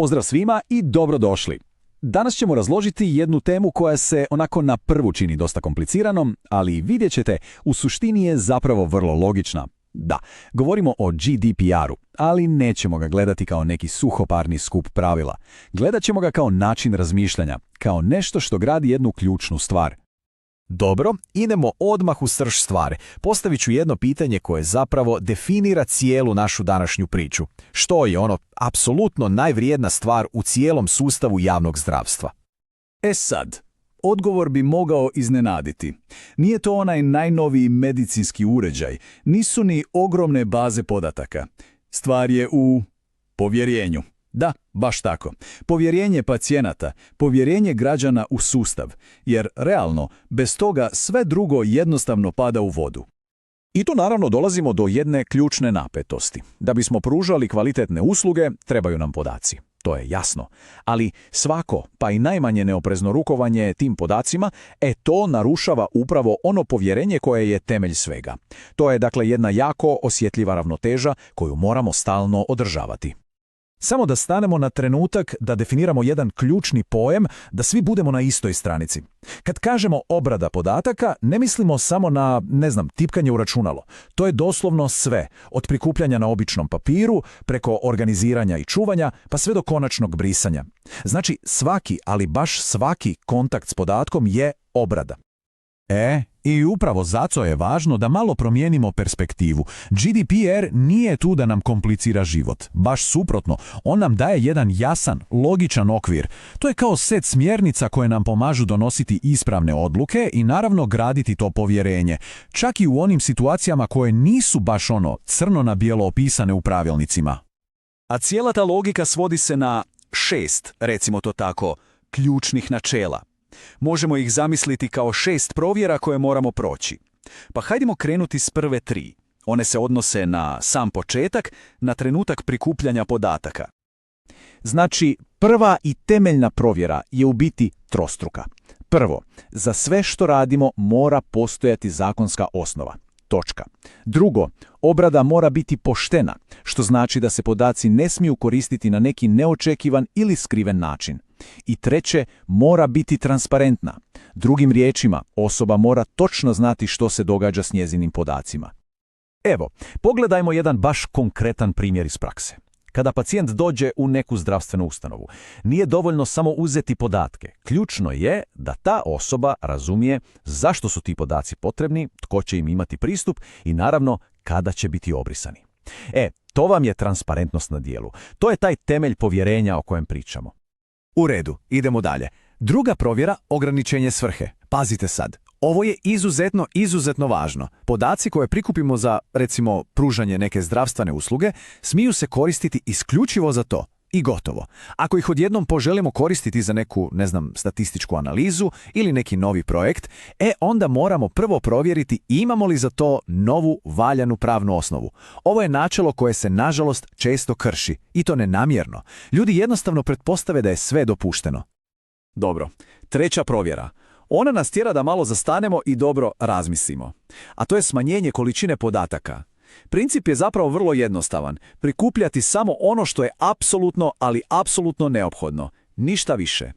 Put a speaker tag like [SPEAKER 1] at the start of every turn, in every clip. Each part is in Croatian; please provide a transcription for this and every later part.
[SPEAKER 1] Pozdrav svima i dobrodošli. Danas ćemo razložiti jednu temu koja se onako na prvu čini dosta kompliciranom, ali vidjet ćete, u suštini je zapravo vrlo logična. Da, govorimo o GDPR-u, ali nećemo ga gledati kao neki suhoparni skup pravila. Gledat ćemo ga kao način razmišljanja, kao nešto što gradi jednu ključnu stvar.
[SPEAKER 2] Dobro, idemo odmah u srž stvari. Postavit ću jedno pitanje koje zapravo definira cijelu našu današnju priču. Što je ono apsolutno najvrijedna stvar u cijelom sustavu javnog zdravstva?
[SPEAKER 3] E sad, odgovor bi mogao iznenaditi. Nije to onaj najnoviji medicinski uređaj, nisu ni ogromne baze podataka. Stvar je u povjerenju. Da, baš tako. Povjerenje pacijenata, povjerenje građana u sustav, jer realno, bez toga sve drugo jednostavno pada u vodu.
[SPEAKER 1] I tu naravno dolazimo do jedne ključne napetosti. Da bismo pružali kvalitetne usluge, trebaju nam podaci. To je jasno. Ali svako, pa i najmanje neoprezno rukovanje tim podacima, to narušava upravo ono povjerenje koje je temelj svega. To je dakle jedna jako osjetljiva ravnoteža koju moramo stalno održavati.
[SPEAKER 2] Samo da stanemo na trenutak da definiramo jedan ključni pojam, da svi budemo na istoj stranici. Kad kažemo obrada podataka, ne mislimo samo na, tipkanje u računalo. To je doslovno sve, od prikupljanja na običnom papiru, preko organiziranja i čuvanja, pa sve do konačnog brisanja. Znači, svaki, ali baš svaki kontakt s podatkom je obrada.
[SPEAKER 4] I upravo zato je važno da malo promijenimo perspektivu. GDPR nije tu da nam komplicira život. Baš suprotno, on nam daje jedan jasan, logičan okvir. To je kao set smjernica koje nam pomažu donositi ispravne odluke i naravno graditi to povjerenje. Čak i u onim situacijama koje nisu baš crno na bijelo opisane u pravilnicima.
[SPEAKER 3] A cijela ta logika svodi se na 6, recimo to tako, ključnih načela. Možemo ih zamisliti kao 6 provjera koje moramo proći. Pa hajdemo krenuti s prve 3. One se odnose na sam početak, na trenutak prikupljanja podataka.
[SPEAKER 1] Znači, prva i temeljna provjera je u biti trostruka. Prvo, za sve što radimo mora postojati zakonska osnova. Točka. Drugo, obrada mora biti poštena, što znači da se podaci ne smiju koristiti na neki neočekivan ili skriven način. I treće, mora biti transparentna. Drugim riječima, osoba mora točno znati što se događa s njezinim podacima.
[SPEAKER 2] Evo, pogledajmo jedan baš konkretan primjer iz prakse. Kada pacijent dođe u neku zdravstvenu ustanovu, nije dovoljno samo uzeti podatke. Ključno je da ta osoba razumije zašto su ti podaci potrebni, tko će im imati pristup i naravno kada će biti obrisani. To vam je transparentnost na djelu. To je taj temelj povjerenja o kojem pričamo.
[SPEAKER 5] U redu, idemo dalje. Druga provjera, ograničenje svrhe. Pazite sad, ovo je izuzetno važno. Podaci koje prikupimo za, recimo, pružanje neke zdravstvene usluge, smiju se koristiti isključivo za to. I gotovo. Ako ih odjednom poželimo koristiti za neku, statističku analizu ili neki novi projekt, onda moramo prvo provjeriti imamo li za to novu valjanu pravnu osnovu. Ovo je načelo koje se, nažalost, često krši. I to nenamjerno. Ljudi jednostavno pretpostave da je sve dopušteno.
[SPEAKER 3] Dobro, treća provjera. Ona nas tjera da malo zastanemo i dobro razmislimo. A to je smanjenje količine podataka. Princip je zapravo vrlo jednostavan. Prikupljati samo ono što je apsolutno, ali apsolutno neophodno. Ništa više.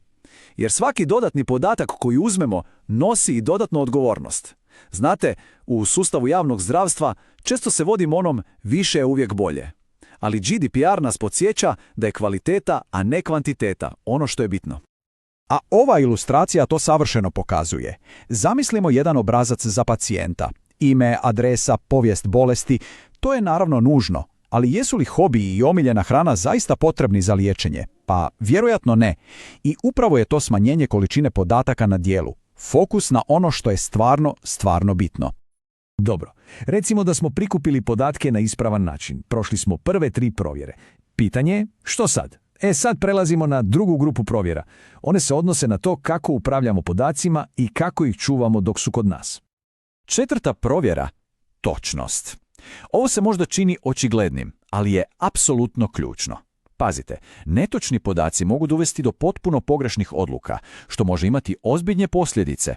[SPEAKER 3] Jer svaki dodatni podatak koji uzmemo nosi i dodatnu odgovornost. Znate, u sustavu javnog zdravstva često se vodimo onom više je uvijek bolje. Ali GDPR nas podsjeća da je kvaliteta, a ne kvantiteta, ono što je bitno.
[SPEAKER 1] A ova ilustracija to savršeno pokazuje. Zamislimo jedan obrazac za pacijenta. Ime, adresa, povijest bolesti, to je naravno nužno, ali jesu li hobiji i omiljena hrana zaista potrebni za liječenje? Pa vjerojatno ne. I upravo je to smanjenje količine podataka na djelu. Fokus na ono što je stvarno bitno.
[SPEAKER 2] Dobro, recimo da smo prikupili podatke na ispravan način. Prošli smo prve 3 provjere. Pitanje je, što sad? Sad prelazimo na drugu grupu provjera. One se odnose na to kako upravljamo podacima i kako ih čuvamo dok su kod nas.
[SPEAKER 3] Četvrta provjera, točnost. Ovo se možda čini očiglednim, ali je apsolutno ključno. Pazite, netočni podaci mogu dovesti do potpuno pogrešnih odluka, što može imati ozbiljne posljedice.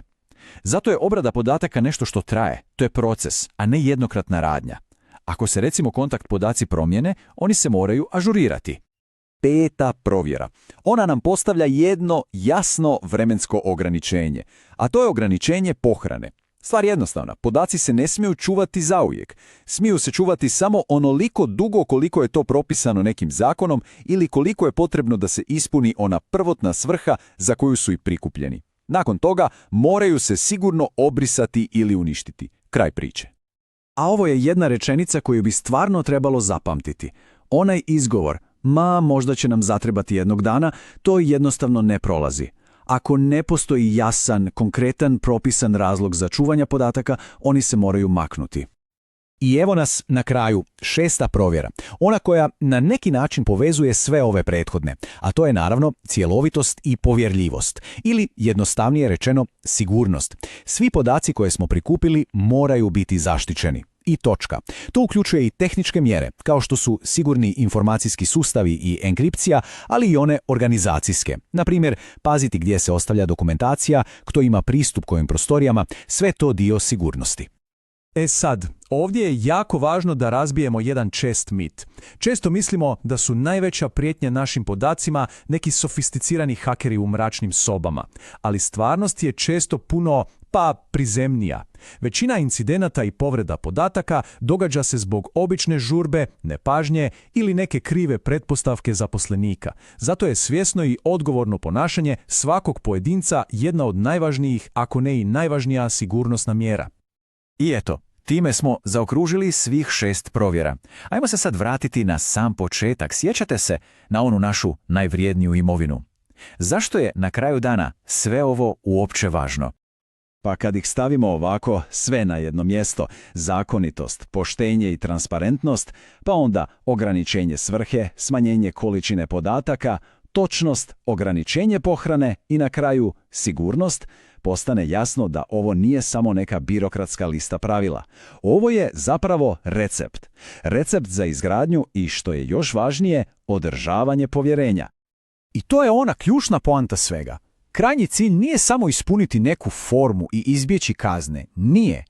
[SPEAKER 3] Zato je obrada podataka nešto što traje, to je proces, a ne jednokratna radnja. Ako se recimo kontakt podaci promijene, oni se moraju ažurirati.
[SPEAKER 1] 5. provjera. Ona nam postavlja jedno jasno vremensko ograničenje, a to je ograničenje pohrane. Stvar je jednostavna, podaci se ne smiju čuvati zauvijek. Smiju se čuvati samo onoliko dugo koliko je to propisano nekim zakonom ili koliko je potrebno da se ispuni ona prvotna svrha za koju su i prikupljeni. Nakon toga moraju se sigurno obrisati ili uništiti. Kraj priče.
[SPEAKER 5] A ovo je jedna rečenica koju bi stvarno trebalo zapamtiti. Onaj izgovor, možda će nam zatrebati jednog dana, to jednostavno ne prolazi. Ako ne postoji jasan, konkretan, propisan razlog za čuvanje podataka, oni se moraju maknuti.
[SPEAKER 2] I evo nas na kraju, 6. provjera. Ona koja na neki način povezuje sve ove prethodne, a to je naravno cjelovitost i povjerljivost. Ili, jednostavnije rečeno, sigurnost. Svi podaci koje smo prikupili moraju biti zaštićeni. I točka. To uključuje i tehničke mjere, kao što su sigurni informacijski sustavi i enkripcija, ali i one organizacijske. Na primjer, paziti gdje se ostavlja dokumentacija, tko ima pristup kojim prostorijama, sve to dio sigurnosti.
[SPEAKER 4] Sad, ovdje je jako važno da razbijemo jedan čest mit. Često mislimo da su najveća prijetnja našim podacima neki sofisticirani hakeri u mračnim sobama, ali stvarnost je često puno, prizemnija. Većina incidenata i povreda podataka događa se zbog obične žurbe, nepažnje ili neke krive pretpostavke zaposlenika. Zato je svjesno i odgovorno ponašanje svakog pojedinca jedna od najvažnijih, ako ne i najvažnija sigurnosna mjera.
[SPEAKER 5] I eto, time smo zaokružili svih 6 provjera. Ajmo se sad vratiti na sam početak. Sjećate se na onu našu najvrijedniju imovinu. Zašto je na kraju dana sve ovo uopće važno?
[SPEAKER 1] Pa kad ih stavimo ovako sve na jedno mjesto, zakonitost, poštenje i transparentnost, pa onda ograničenje svrhe, smanjenje količine podataka, točnost, ograničenje pohrane i na kraju sigurnost, postane jasno da ovo nije samo neka birokratska lista pravila. Ovo je zapravo recept. Recept za izgradnju i, što je još važnije, održavanje povjerenja.
[SPEAKER 2] I to je ona ključna poanta svega. Krajnji cilj nije samo ispuniti neku formu i izbjeći kazne. Nije.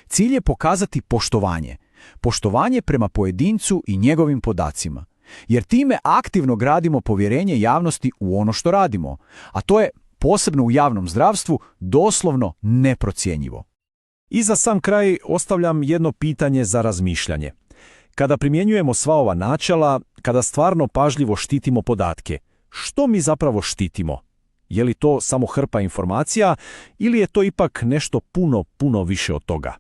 [SPEAKER 2] Cilj je pokazati poštovanje. Poštovanje prema pojedincu i njegovim podacima. Jer time aktivno gradimo povjerenje javnosti u ono što radimo. A to je, posebno u javnom zdravstvu, doslovno neprocjenjivo.
[SPEAKER 4] I za sam kraj ostavljam jedno pitanje za razmišljanje. Kada primjenjujemo sva ova načela, kada stvarno pažljivo štitimo podatke, što mi zapravo štitimo? Je li to samo hrpa informacija ili je to ipak nešto puno više od toga?